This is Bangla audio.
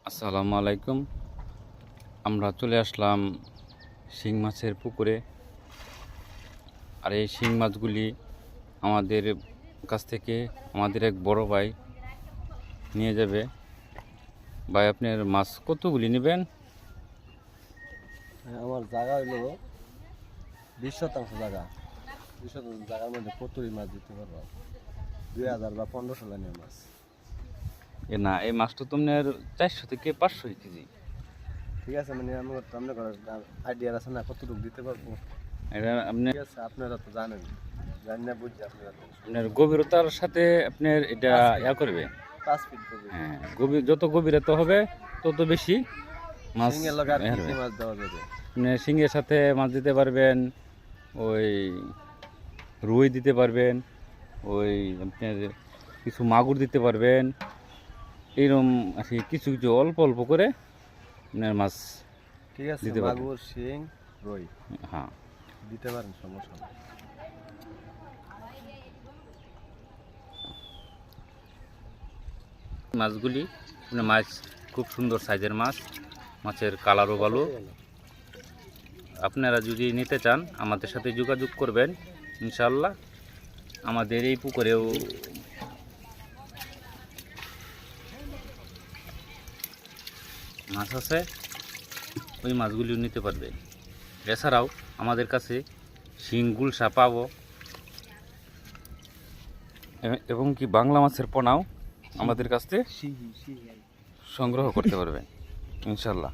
আসসালামু আলাইকুম। আমরা চলে আসলাম শিং মাছের পুকুরে। আর এই শিং মাছগুলি আমাদের কাছ থেকে আমাদের এক বড় ভাই নিয়ে যাবে। ভাই, আপনার মাছ কতগুলি নেবেন? আমার জায়গা হইলো 20 শতাংশ জায়গা। 20 শতাংশ জায়গার মধ্যে কতই মাছ দিতে পারবো? 2000 বা 1500 লাইনের মাছ। না, এই মাছটা তোমার 400 থেকে 500 কেজি। ঠিক আছে, মানে আমার তো আপনার আইডিয়া আছে না কতটুকু দিতে পারবো? এটা আপনি ঠিক আছে, আপনারা তো জানেন, জানি না বুঝছি আপনারা। আপনার গভীরতার সাথে আপনার এটা করবে। 5 ফিট গভীর। হ্যাঁ, যত গভীরতা হবে তত বেশি মাছ সিঙ্গেল লগা কি হবে। মাছ দেওয়া যাবে? আপনি শিঙের সাথে মাছ দিতে পারবেন, ওই রুই দিতে পারবেন, ওই আপনার কিছু মাগুর দিতে পারবেন। এইরকম আর কি কিছু কিছু অল্প অল্প করে আপনার মাছ ঠিক আছে, দিতে পারবেন। মাগুর, শিং, রুই হ্যাঁ, দিতে পারেন, সমস্যা নেই। মাছগুলি আপনার মাছ খুব সুন্দর সাইজের মাছ, মাছের কালারও ভালো। আপনারা যদি নিতে চান আমাদের সাথে যোগাযোগ করবেন, ইনশাল্লাহ। আমাদের এই পুকুরেও মাছ আছে, ওই মাছগুলিও নিতে পারবেন। এছাড়াও আমাদের কাছে শিং গুলশা পাবো, এবং কি বাংলা মাছের পোনাও আমাদের কাছ থেকে সংগ্রহ করতে পারবেন, ইনশাল্লাহ।